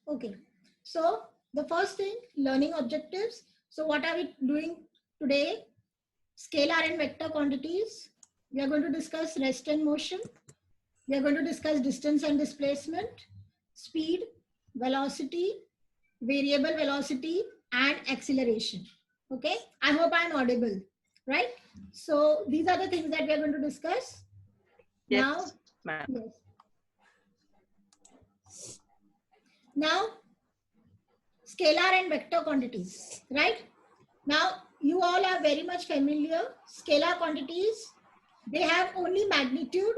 Okay. So the first thing, learning objectives. So what are we doing today? Scalar and vector quantities. We are going to discuss rest and motion. We are going to discuss distance and displacement, speed, velocity, variable velocity, and acceleration. Okay. I hope I'm audible, right? So these are the things that we are going to discuss. Now, Yes, ma'am. yes. Now, scalar and vector quantities, right? Now, you all are very much familiar. Scalar quantities, they have only magnitude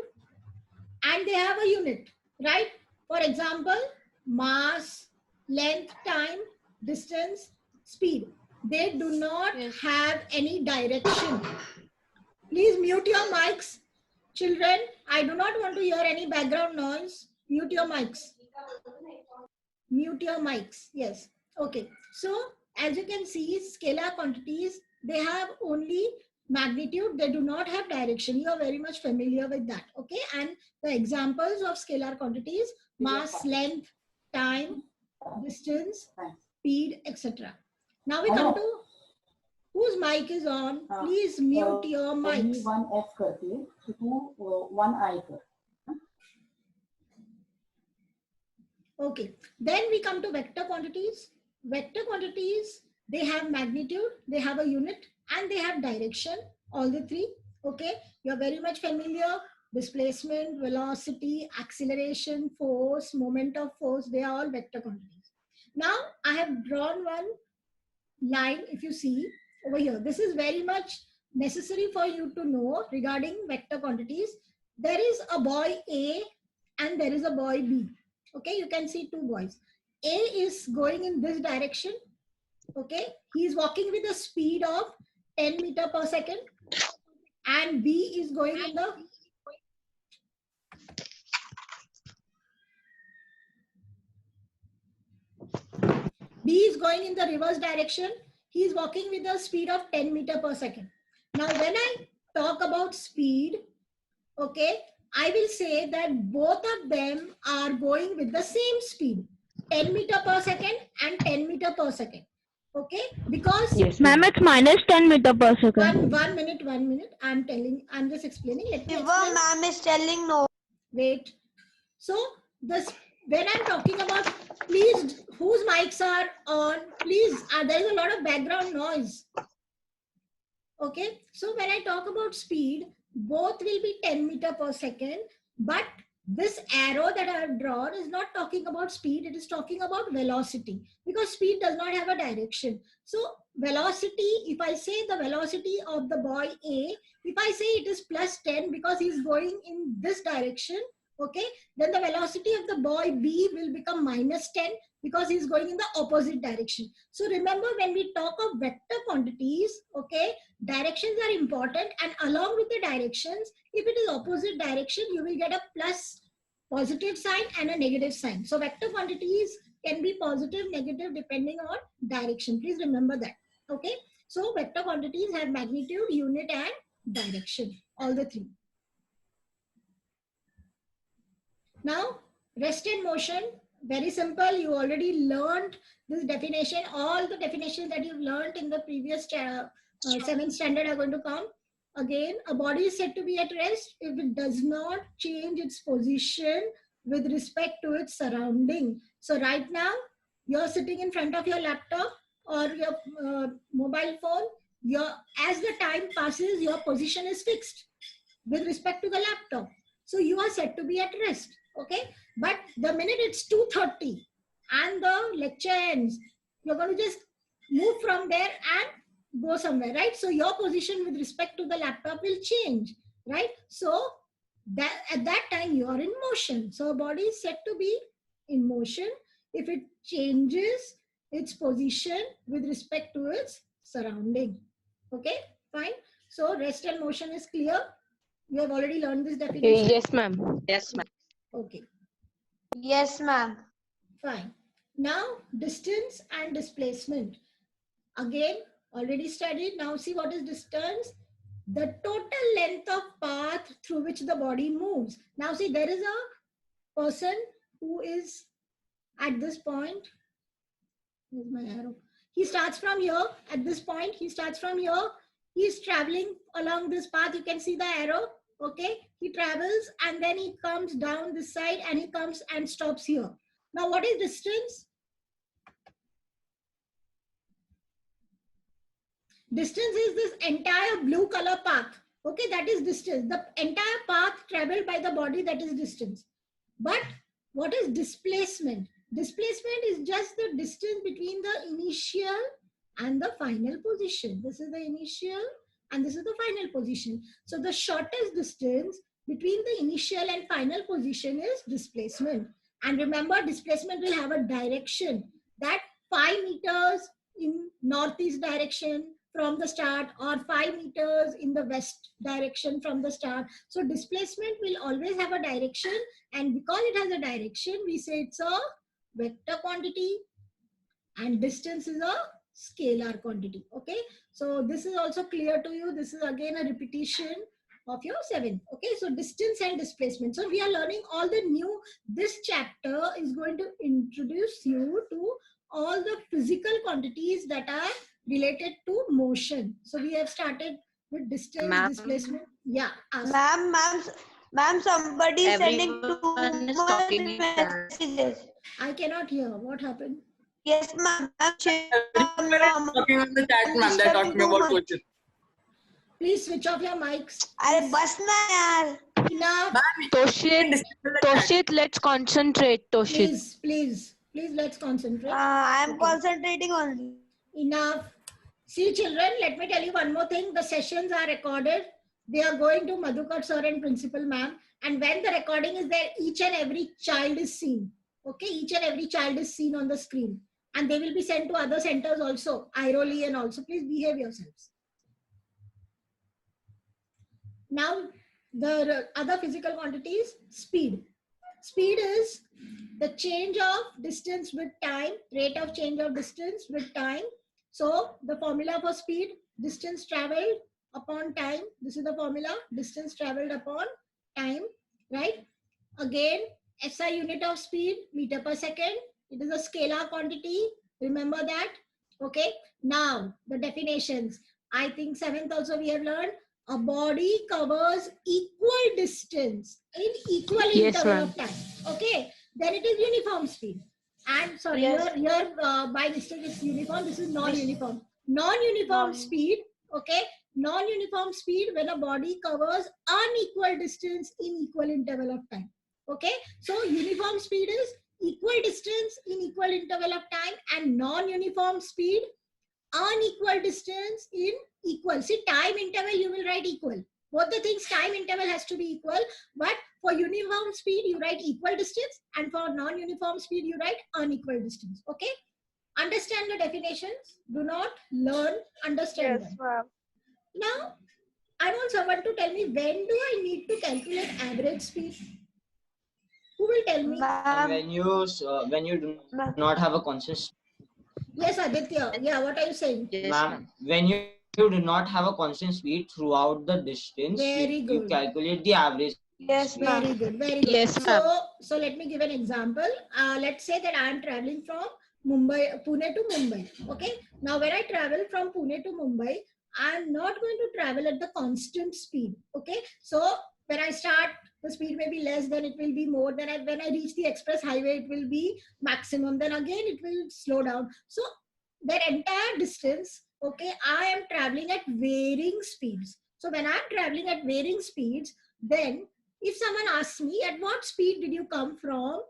and they have a unit, right? For example, mass, length, time, distance, speed. They do not have any direction. Please mute your mics. Children, I do not want to hear any background noise. Mute your mics. Mute your mics. Yes. Okay. So as you can see, scalar quantities, they have only magnitude. They do not have direction. You are very much familiar with that. Okay. And the examples of scalar quantities, mass, length, time, distance, speed, etc. Now we come to whose mic is on. Please mute your mics. one F करके तो one I कर. Okay, then we come to vector quantities. Vector quantities, they have magnitude, they have a unit, and they have direction, all the three. Okay, you're very much familiar. Displacement, velocity, acceleration, force, moment of force, they are all vector quantities. Now, I have drawn one line, if you see over here. This is very much necessary for you to know regarding vector quantities. There is a boy A and there is a boy B. Okay, you can see two boys. A is going in this direction. Okay, he is walking with a speed of 10 meter per second, and B is going in the reverse direction. He is walking with a speed of 10 meter per second. Now, when I talk about speed, okay, I will say that both of them are going with the same speed, 10 meter per second and 10 meter per second. Okay, because Yes, ma'am, it's minus 10 meter per second. one minute. I'm just explaining. Let me Shiva, explain. ma'am is telling no. Wait. So this, when I'm talking about, please, whose mics are on, please, there is a lot of background noise. Okay, so when I talk about speed, both will be 10 meter per second, but this arrow that I have drawn is not talking about speed, it is talking about velocity, because speed does not have a direction. So velocity, if I say the velocity of the boy A, if I say it is plus 10 because he is going in this direction, okay, then the velocity of the boy B will become minus 10 because he is going in the opposite direction. So remember, when we talk of vector quantities, okay, directions are important, and along with the directions, if it is opposite direction, you will get a plus positive sign and a negative sign. So vector quantities can be positive, negative depending on direction. Please remember that. Okay, so vector quantities have magnitude, unit, and direction, all the three. Now, rest and motion, very simple. You already learned this definition. All the definitions that you've learned in the previous 7th standard are going to come. Again, a body is said to be at rest if it does not change its position with respect to its surrounding. So right now, you're sitting in front of your laptop or your mobile phone. As the time passes, your position is fixed with respect to the laptop. So you are said to be at rest. Okay, but the minute it's 2:30 and the lecture ends, you're going to just move from there and go somewhere, right? So your position with respect to the laptop will change, right? So that at that time you are in motion. So a body is said to be in motion if it changes its position with respect to its surrounding. Okay, fine. So rest and motion is clear. You have already learned this definition. Yes, ma'am. Yes, ma'am. Okay, Yes, ma'am. fine. Now, distance and displacement. Again, already studied. Now see what is distance. The total length of path through which the body moves. Now see, there is a person who is at this point. Where's my arrow? He starts from here. At this point, he starts from here. He's traveling along this path. You can see the arrow. Okay. He travels and then he comes down this side and he comes and stops here. Now, what is distance? Distance is this entire blue color path. Okay, that is distance. The entire path traveled by the body, that is distance. But what is displacement? Displacement is just the distance between the initial and the final position. This is the initial and this is the final position. So the shortest distance between the initial and final position is displacement. And remember, displacement will have a direction, that 5 meters in northeast direction from the start or 5 meters in the west direction from the start. So displacement will always have a direction, and because it has a direction, we say it's a vector quantity and distance is a scalar quantity. Okay, so this is also clear to you. This is again a repetition of your 7th. Okay, so distance and displacement. So we are learning all the new, this chapter is going to introduce you to all the physical quantities that are related to motion. So we have started with distance, displacement. Yeah, ask. Ma'am, somebody is sending too Everyone is much talking in chat. messages. I cannot hear. What happened? Yes, ma'am. Everyone is talking on the chat, ma'am. They're talking about question. Please switch off your mics. अरे बस ना यार. Enough. Toshit, let's concentrate, Toshit. Please, let's concentrate. I am concentrating only. Enough. See, children, let me tell you one more thing. The sessions are recorded. They are going to Madhukar sir and principal ma'am. And when the recording is there, each and every child is seen. Okay, each and every child is seen on the screen. And they will be sent to other centers also, Airoli and also. Please behave yourselves. Now, the other physical quantities, speed. Speed is the change of distance with time, rate of change of distance with time. So the formula for speed, distance traveled upon time. This is the formula, distance traveled upon time, right? Again, SI unit of speed, meter per second. It is a scalar quantity. Remember that. Okay. Now the definitions. I think 7th also we have learned. A body covers equal distance in equal interval of time. Okay. Then it is uniform speed. And sorry, Yes. here by mistake it's uniform. This is non-uniform. Non-uniform speed. Okay. Non-uniform speed when a body covers unequal distance in equal interval of time. Okay. So uniform speed is equal distance in equal interval of time, and non-uniform speed unequal distance in equal. See, time interval you will write equal. Both the things, time interval has to be equal, but for uniform speed you write equal distance, and for non-uniform speed you write unequal distance. Okay, understand the definitions. Do not learn, understand them. ma'am. Now I want someone to tell me, when do I need to calculate average speed? Who will tell me? Ma'am, When you do not have a constant, Yes, Aditya. Yeah, what are you saying? yes, ma'am. When you do not have a constant speed throughout the distance, Very you good. calculate the average. yes, ma'am. Very good, very good. Yes, ma'am. So let me give an example. Let's say that I am traveling from Pune to Mumbai. Okay. Now, when I travel from Pune to Mumbai, I am not going to travel at the constant speed. Okay. So when I start, the speed may be less, then it will be more. Then when I reach the express highway, it will be maximum. Then again, it will slow down. So that entire distance, okay, I am traveling at varying speeds. So when I'm traveling at varying speeds, then if someone asks me, at what speed did you come from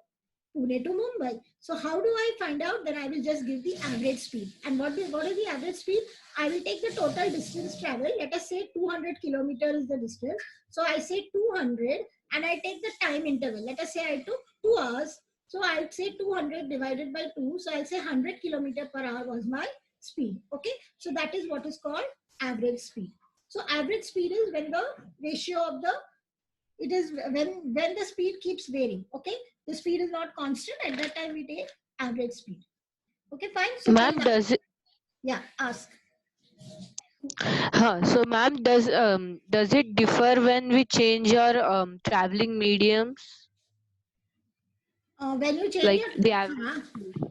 Pune to Mumbai? So how do I find out? Then I will just give the average speed. And what is the average speed? I will take the total distance traveled. Let us say 200 kilometers is the distance. So I say 200 and I take the time interval. Let us say I took 2 hours. So I'll say 200 divided by 2. So I'll say 100 kilometer per hour was my speed. Okay. So that is what is called average speed. So average speed is when the ratio of the, it is when the speed keeps varying. Okay. The speed is not constant. At that time we take average speed. Okay, fine. So Ma'am, does it? yeah, ask. So, ma'am, does it differ when we change our traveling mediums? When you change Like your the average.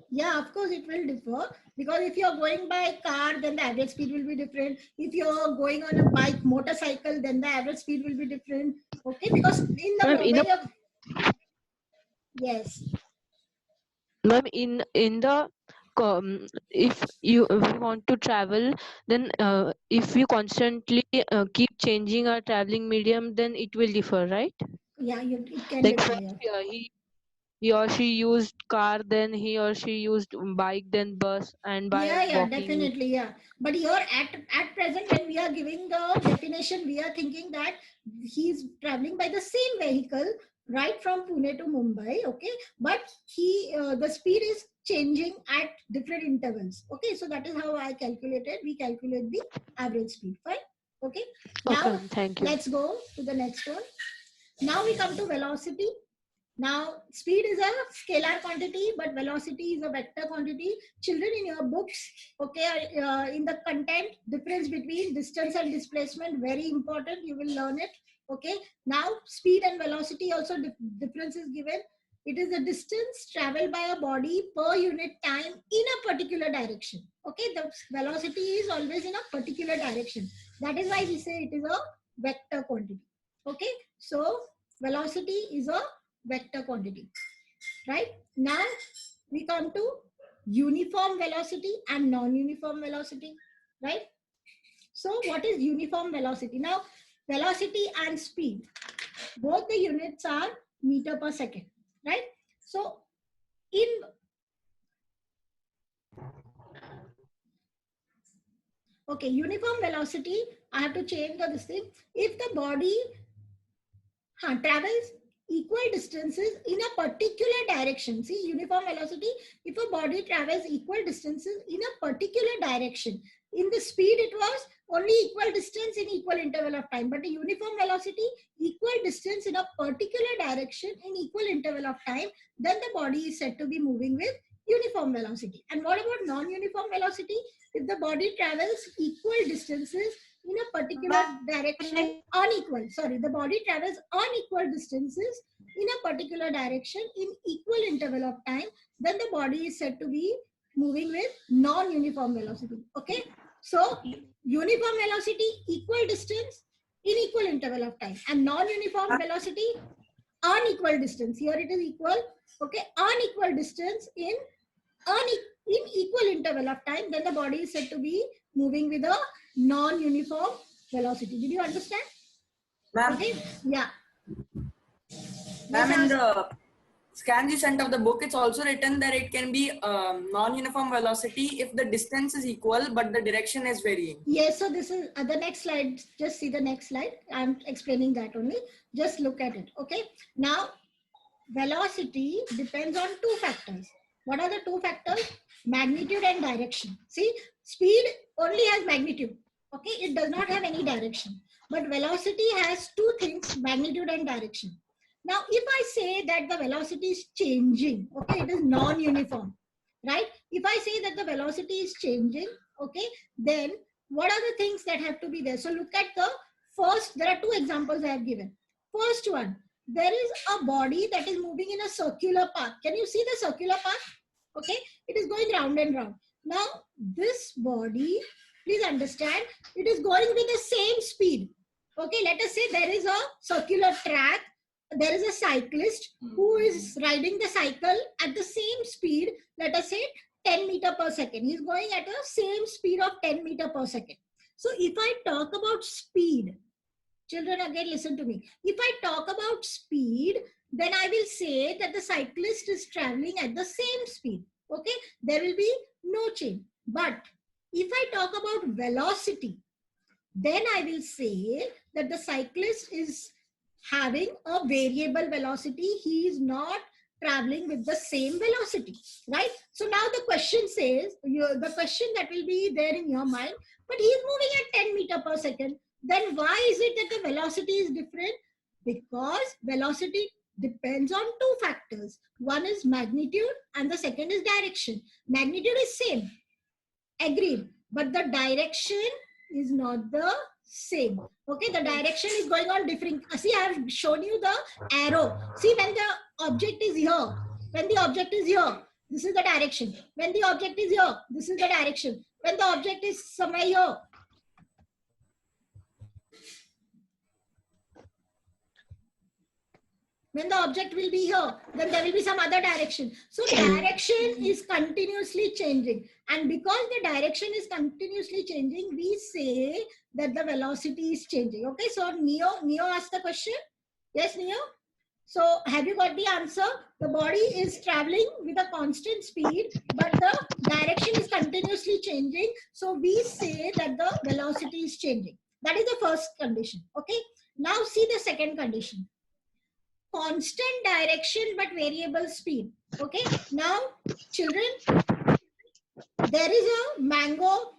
yeah, of course it will differ, because if you're going by car, then the average speed will be different. If you're going on a bike, motorcycle, then the average speed will be different. Okay, because in the Ma'am, in when a you're yes, ma'am, in the if you want to travel, then if you constantly keep changing our traveling medium, then it will differ, right? yeah, it can Like differ. first Yeah. he or she used car, then he or she used bike, then bus, and by Yeah, walking. definitely, yeah. But here at present, when we are giving the definition, we are thinking that he's traveling by the same vehicle right from Pune to Mumbai. Okay, but the speed is changing at different intervals. Okay, so that is how I calculated. We calculate the average speed. Fine. Okay. Okay, Now ma'am, thank you. let's go to the next one. Now we come to velocity. Now, speed is a scalar quantity, but velocity is a vector quantity. Children, in your books, okay, in the content, difference between distance and displacement, very important. You will learn it. Okay. Now, speed and velocity also difference is given. It is the distance traveled by a body per unit time in a particular direction. Okay. The velocity is always in a particular direction. That is why we say it is a vector quantity. Okay. So, velocity is a vector quantity. Right? Now we come to uniform velocity and non-uniform velocity. Right? So what is uniform velocity? Now, velocity and speed, both the units are meter per second. Right? So in okay, uniform velocity, I have to change this thing. If the body travels equal distances in a particular direction. See, uniform velocity, if a body travels equal distances in a particular direction, in the speed it was only equal distance in equal interval of time, but the uniform velocity, equal distance in a particular direction in equal interval of time, then the body is said to be moving with uniform velocity. And what about non-uniform velocity? If the body travels equal distances in a particular direction, the body travels unequal distances in a particular direction in equal interval of time, then the body is said to be moving with non-uniform velocity. Okay, so uniform velocity, equal distance in equal interval of time, and non-uniform velocity, unequal distance. Here it is equal. Okay, unequal distance in equal interval of time, then the body is said to be moving with a non-uniform velocity. Did you understand? Ma'am, Okay. Yeah. ma'am, Let's in ask. the scan you sent of the book, it's also written that it can be non-uniform velocity if the distance is equal but the direction is varying. Yes, so this is the next slide. Just see the next slide. I'm explaining that only. Just look at it. Okay. Now, velocity depends on two factors. What are the two factors? Magnitude and direction. See, speed only has magnitude. Okay, it does not have any direction. But velocity has two things, magnitude and direction. Now, if I say that the velocity is changing, okay, it is non-uniform, right? If I say that the velocity is changing, okay, then what are the things that have to be there? So look at the first, there are two examples I have given. First one, there is a body that is moving in a circular path. Can you see the circular path? Okay, it is going round and round. Now, this body, please understand, it is going with the same speed. Okay, let us say there is a circular track. There is a cyclist who is riding the cycle at the same speed, let us say 10 meter per second. He's going at the same speed of 10 meter per second. So if I talk about speed, children, again listen to me. If I talk about speed, then I will say that the cyclist is traveling at the same speed. Okay, there will be no change. But if I talk about velocity, then I will say that the cyclist is having a variable velocity. He is not traveling with the same velocity, right? So now the question says, the question that will be there in your mind, but he is moving at 10 meter per second. Then why is it that the velocity is different? Because velocity depends on two factors. One is magnitude and the second is direction. Magnitude is same, agreed, but the direction is not the same. Okay, the direction is going on different. See, I have shown you the arrow. See, when the object is here, When the object is here, this is the direction. When the object is here, this is the direction. When the object is somewhere here, when the object will be here, then there will be some other direction. So direction is continuously changing. And because the direction is continuously changing, we say that the velocity is changing. Okay, so Neo asked the question. Yes, Neo? So have you got the answer? The body is traveling with a constant speed, but the direction is continuously changing. So we say that the velocity is changing. That is the first condition. Okay, now see the second condition. Constant direction but variable speed. Okay, now children, there is a mango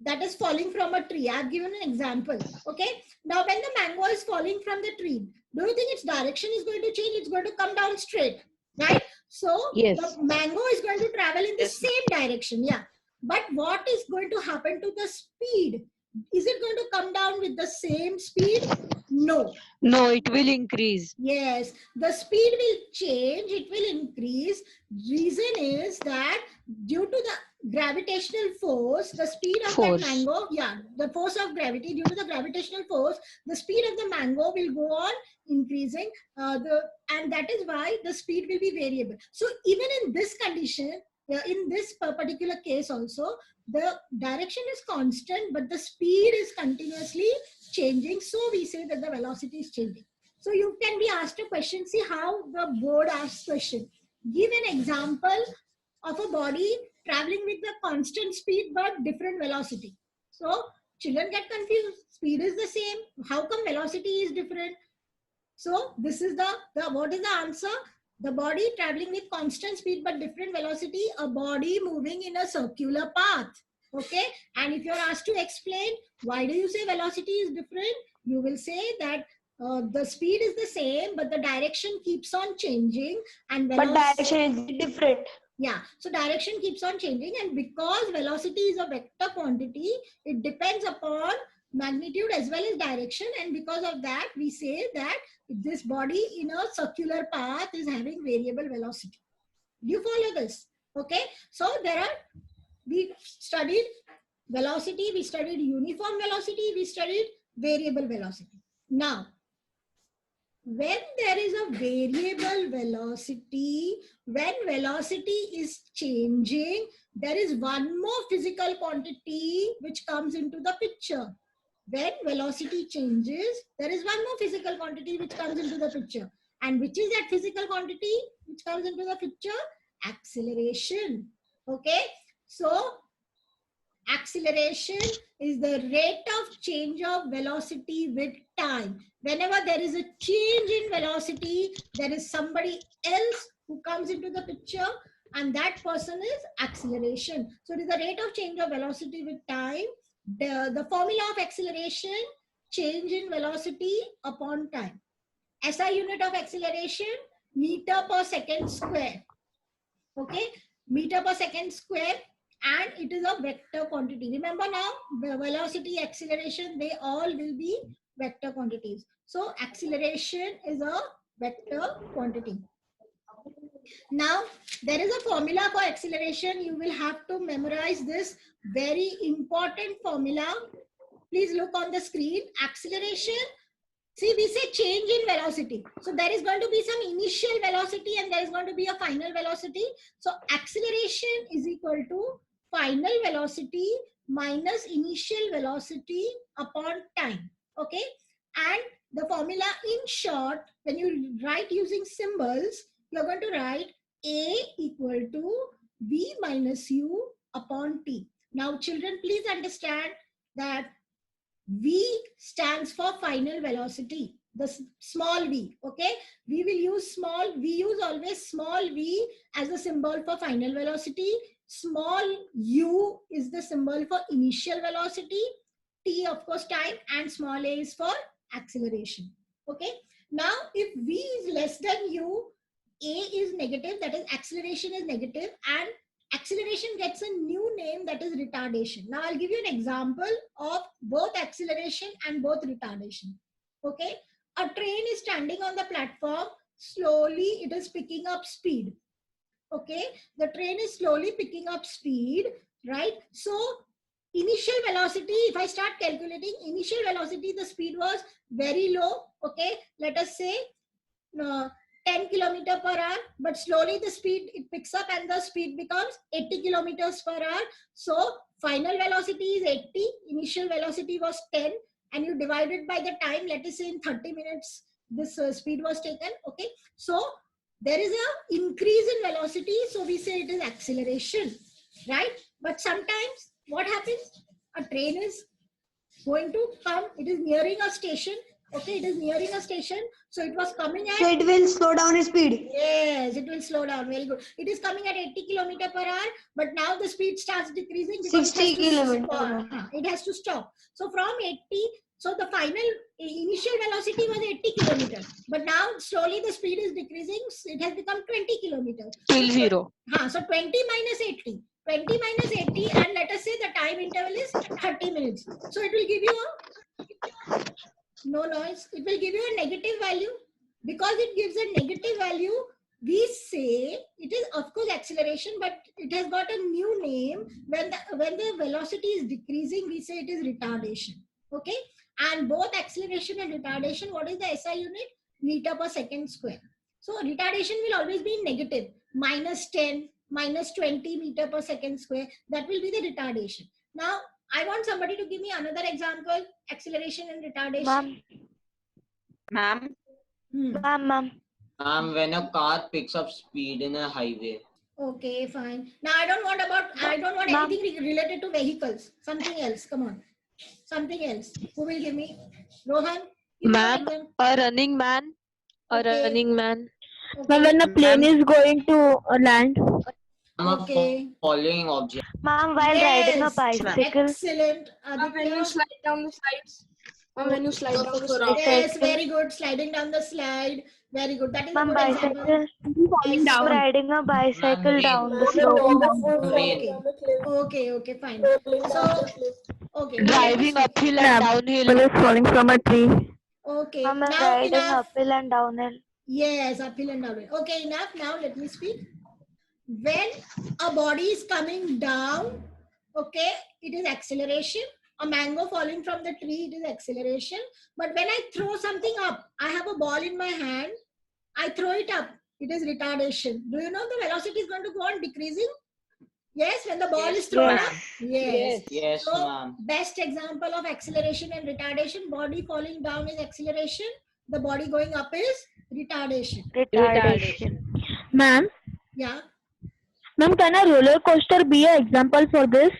that is falling from a tree. I have given an example. Okay, now when the mango is falling from the tree, do you think its direction is going to change? It's going to come down straight, right? So Yes. the mango is going to travel in the same direction. Yeah, but what is going to happen to the speed? Is it going to come down with the same speed? No. No, it will increase. Yes, the speed will change, it will increase. Reason is that due to the gravitational force, the speed of Force. that mango, the force of gravity, due to the gravitational force, the speed of the mango will go on increasing, and that is why the speed will be variable. So even in this condition, in this particular case also, the direction is constant, but the speed is continuously changing. So we say that the velocity is changing. So you can be asked a question. See how the board asks question. Give an example of a body traveling with the constant speed but different velocity. So children get confused. Speed is the same. How come velocity is different? So this is what is the answer? The body traveling with constant speed but different velocity, a body moving in a circular path. Okay, and if you're asked to explain why do you say velocity is different, you will say that the speed is the same but the direction keeps on changing, and But direction is different. yeah, so direction keeps on changing, and because velocity is a vector quantity, it depends upon magnitude as well as direction, and because of that we say that this body in a circular path is having variable velocity. Do you follow this? Okay, so we studied velocity, we studied uniform velocity, we studied variable velocity. Now when there is a variable velocity, when velocity is changing, there is one more physical quantity which comes into the picture. When velocity changes, there is one more physical quantity which comes into the picture. And which is that physical quantity which comes into the picture? Acceleration. Okay, so acceleration is the rate of change of velocity with time. Whenever there is a change in velocity, there is somebody else who comes into the picture, and that person is acceleration. So it is the rate of change of velocity with time. The formula of acceleration, change in velocity upon time. SI unit of acceleration, meter per second square. Okay, meter per second square, and it is a vector quantity. Remember now, the velocity, acceleration, they all will be vector quantities. So acceleration is a vector quantity. Now there is a formula for acceleration. You will have to memorize this very important formula. Please look on the screen. Acceleration, see, we say change in velocity. So there is going to be some initial velocity and there is going to be a final velocity. So acceleration is equal to final velocity minus initial velocity upon time. Okay, and the formula in short, when you write using symbols, you're going to write A equal to V minus U upon T. Now children, please understand that V stands for final velocity, the small v. Okay, we will use we use always small v as a symbol for final velocity. Small u is the symbol for initial velocity. T, of course, time, and small a is for acceleration. Okay, now if v is less than u, a is negative, that is acceleration is negative, and acceleration gets a new name, that is retardation. Now I'll give you an example of both acceleration and both retardation. Okay, a train is standing on the platform. Slowly it is picking up speed. Okay, the train is slowly picking up speed, right? So initial velocity, if I start calculating initial velocity, the speed was very low. Okay, let us say 10 kilometer per hour, but slowly the speed it picks up and the speed becomes 80 kilometers per hour. So final velocity is 80, initial velocity was 10, and you divide it by the time, let us say in 30 minutes this speed was taken. Okay, so there is a increase in velocity, so we say it is acceleration, right? But sometimes what happens, a train is going to come, it is nearing a station. Okay, it is nearing a station, so it was coming So at, it will slow down its speed. yes, it will slow down, very good. It is coming at 80 kilometer per hour, but now the speed starts decreasing because 60 kilometer per hour. it has to stop. So from 80, so the final initial velocity was 80 kilometers, but now slowly the speed is decreasing, it has become 20 kilometers. Till 0. So 20 minus 80. 20 minus 80, and let us say the time interval is 30 minutes. So it will give you a, no noise, it will give you a negative value. Because it gives a negative value, we say it is of course acceleration, but it has got a new name. When the velocity is decreasing, we say it is retardation. Okay, and both acceleration and retardation, what is the SI unit? Meter per second square. So retardation will always be negative, minus 10, minus 20 meter per second square. That will be the retardation. Now I want somebody to give me another example, acceleration and retardation. Ma'am. Hmm. Ma'am, when a car picks up speed in a highway. Okay, fine. Now I don't want anything related to vehicles. Something else. Come on. Something else. Who will give me? Rohan? Give me one Ma'am, example. a running man. A Okay. running man. Okay. When the plane is going to land. Okay. Following object. Ma'am, while riding a Yes. bicycle. Excellent. When you Aditya. slide down the slides. When you slide down the slides. Yes, very good. Sliding down the slide. Very good. That is a Ma'am, good example. bicycle. Falling Yes. down. Riding a bicycle Ma'am, down the Falling slope. down. Okay. Okay, fine. So, okay. Now let me Driving speak. uphill and downhill. Apple is falling from a tree. Okay. Ma'am, Now riding enough. uphill and downhill. Yes, uphill and downhill. Okay, enough. Now let me speak. When a body is coming down, okay, it is acceleration. A mango falling from the tree, it is acceleration. But when I throw something up, I have a ball in my hand, I throw it up, it is retardation. Do you know the velocity is going to go on decreasing? Yes, when the ball is thrown up? Yes. Yes, So, ma'am. best example of acceleration and retardation, body falling down is acceleration, the body going up is retardation. Retardation. Ma'am, Yeah. ma'am, can a roller coaster be an example for this?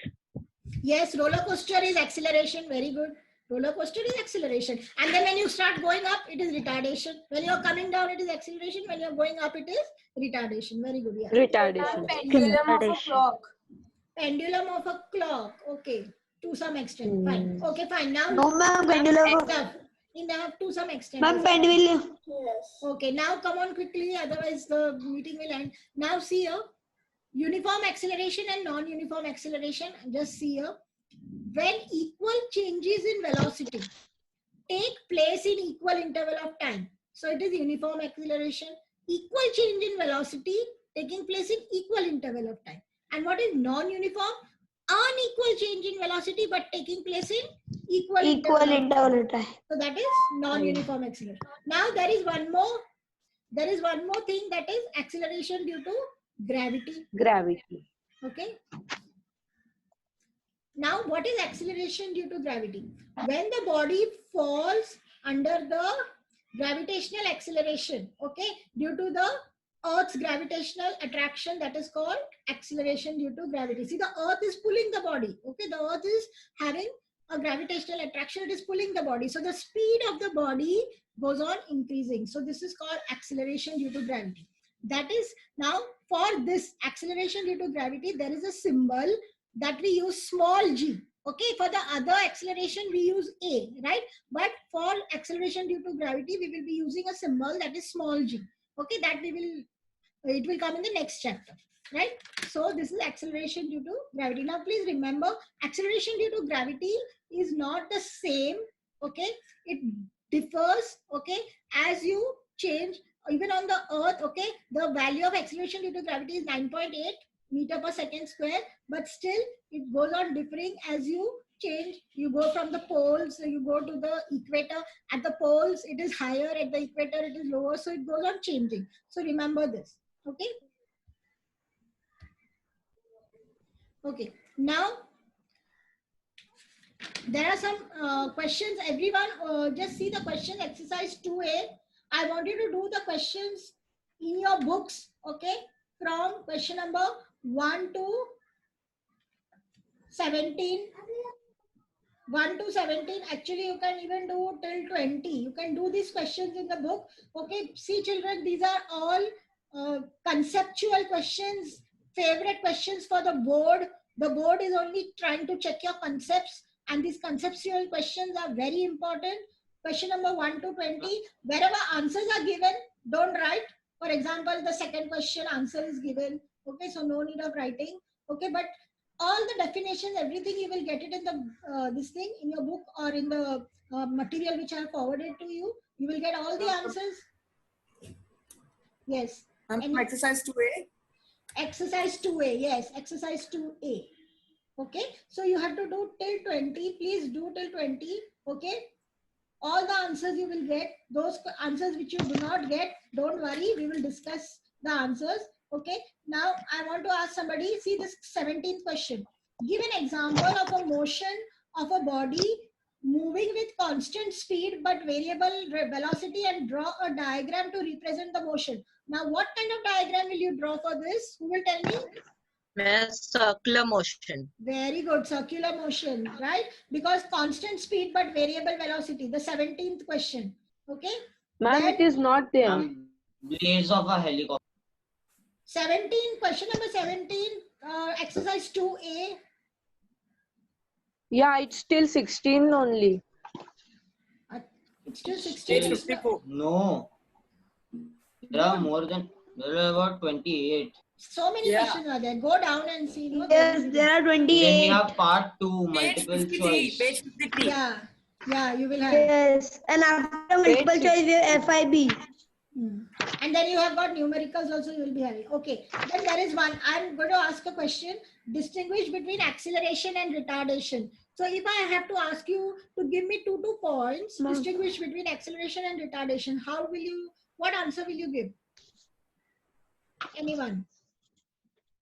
Yes, roller coaster is acceleration. Very good. Roller coaster is acceleration. And then when you start going up, it is retardation. When you're coming down, it is acceleration. When you're going up, it is retardation. Very good. Yeah. Retardation. Pendulum of a clock. Pendulum of a clock. Okay. To some extent. Fine. Okay, fine. Now No, ma'am, pendulum of. enough to some extent. Ma'am, pendulum. Okay, now come on quickly, otherwise the meeting will end. Now see here, uniform acceleration and non-uniform acceleration. Just see here, when equal changes in velocity take place in equal interval of time. So it is uniform acceleration, equal change in velocity taking place in equal interval of time. And what is non-uniform? Unequal change in velocity but taking place in equal Equal interval of time. interval time. So that is non-uniform acceleration. Now there is one more thing, that is acceleration due to gravity. Gravity. Okay. Now what is acceleration due to gravity? When the body falls under the gravitational acceleration, okay, due to the Earth's gravitational attraction, that is called acceleration due to gravity. See, the Earth is pulling the body. Okay, the Earth is having a gravitational attraction, it is pulling the body. So the speed of the body goes on increasing. So this is called acceleration due to gravity. That is, now for this acceleration due to gravity, there is a symbol that we use small g. Okay, for the other acceleration we use a, right? But for acceleration due to gravity, we will be using a symbol that is small g. Okay, that it will come in the next chapter, right? So this is acceleration due to gravity. Now please remember, acceleration due to gravity is not the same. Okay, it differs. Okay, as you change, even on the earth, okay, the value of acceleration due to gravity is 9.8 meter per second square, but still it goes on differing as you change. You go from the poles, you go to the equator. At the poles it is higher, at the equator it is lower, so it goes on changing. So remember this. Okay. Okay, now there are some questions. Everyone just see the question, exercise 2A. I want you to do the questions in your books, okay, from question number 1 to 17. 1 to 17. Actually, you can even do till 20. You can do these questions in the book. Okay, see children, these are all conceptual questions, favorite questions for the board. The board is only trying to check your concepts, and these conceptual questions are very important. Question number 1 to 20. Wherever answers are given, don't write. For example, the second question answer is given. Okay, so no need of writing. Okay, but all the definitions, everything, you will get it in the this thing in your book or in the material which I have forwarded to you. You will get all the answers. Yes. And exercise 2A. Exercise 2A. Yes, exercise 2A. Okay. So you have to do till 20. Please do till 20. Okay. All the answers you will get. Those answers which you do not get, don't worry. We will discuss the answers. Okay. Now I want to ask somebody, see this 17th question. Give an example of a motion of a body moving with constant speed but variable velocity, and draw a diagram to represent the motion. Now, what kind of diagram will you draw for this? Who will tell me? Circular motion. Very good, circular motion, right? Because constant speed but variable velocity, the 17th question. Okay. Ma'am, Then- it is not there. Blaze of a helicopter. 17, question number 17, exercise 2A. Yeah, it's still 16 only. It's still Page 16. 54. No. There are more than, there are about 28. So many Yeah. questions are there. Go down and see. No? Yes, there are Then we 28. have part 2, Page multiple 53. choice. Page 53. Yeah, yeah, you will have. Yes, and after multiple choice we have FIB. And then you have got numericals also, you will be having. Okay, then there is one. I'm going to ask a question. Distinguish between acceleration and retardation. So if I have to ask you to give me two points, distinguish between acceleration and retardation, how will you, what answer will you give? Anyone?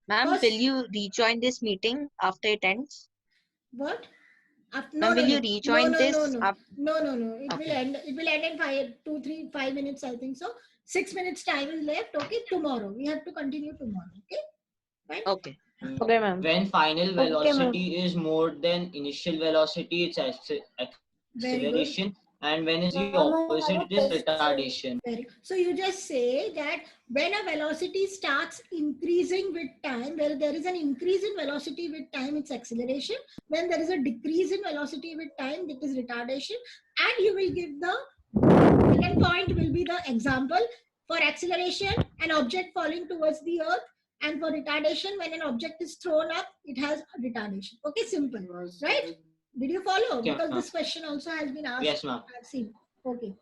Ma'am, First- will you rejoin this meeting after it ends? What? Ma'am, will you rejoin this? No. It will Okay. end. It will end in 5 minutes, I think so. 6 minutes time is left. Okay, tomorrow we have to continue tomorrow. Okay, fine. Okay. Okay, ma'am. When final Okay, velocity is more than initial velocity, it's Very good. acceleration. And when is the No, opposite, it is retardation. So you just say that when a velocity starts increasing with time, where there is an increase in velocity with time, it's acceleration. When there is a decrease in velocity with time, it is retardation. And you will give the second point will be the example. For acceleration, an object falling towards the earth, and for retardation, when an object is thrown up, it has retardation. Okay, simple, right? Did you follow? Yeah, Because ma'am. this question also has been asked. Yes, ma'am. I've seen. Okay.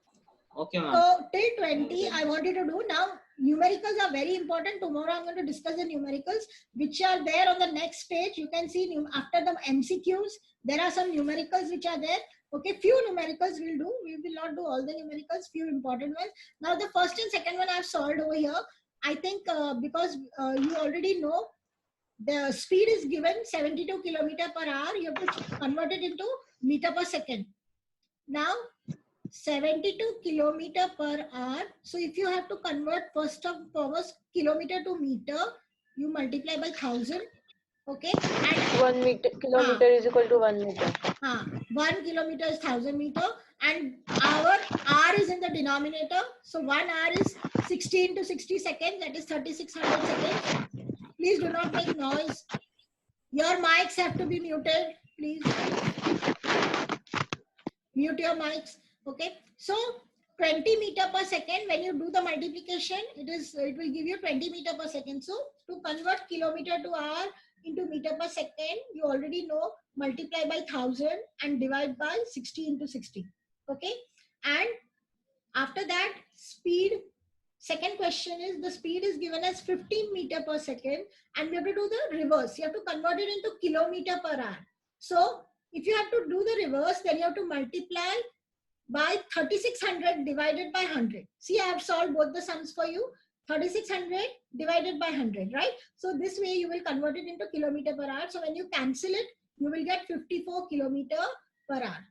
Okay, ma'am. So till 20, I want you to do now. Numericals are very important. Tomorrow I'm going to discuss the numericals, which are there on the next page. You can see after the MCQs, there are some numericals which are there. Okay, few numericals we'll do. We will not do all the numericals, few important ones. Now the first and second one I've solved over here. I think because you already know the speed is given 72 kilometer per hour. You have to convert it into meter per second. Now 72 kilometer per hour. So if you have to convert first of foremost kilometer to meter, you multiply by 1000. Okay, and 1 meter kilometer is equal to 1 meter. 1 kilometer is 1000 meter, and our R is in the denominator. So 1 hour is 16 to 60 seconds. That is 3600 seconds. Please do not make noise. Your mics have to be muted. Please mute your mics. Okay, so 20 meter per second. When you do the multiplication, it will give you 20 meter per second. So to convert kilometer to hour into meter per second, you already know, multiply by 1000 and divide by 60 into 60. Okay, and after that, speed Second question is the speed is given as 15 meter per second and we have to do the reverse. You have to convert it into kilometer per hour. So if you have to do the reverse, then you have to multiply by 3600 divided by 100. See, I have solved both the sums for you. 3600 divided by 100, right? So this way you will convert it into kilometer per hour. So when you cancel it, you will get 54 kilometer per hour.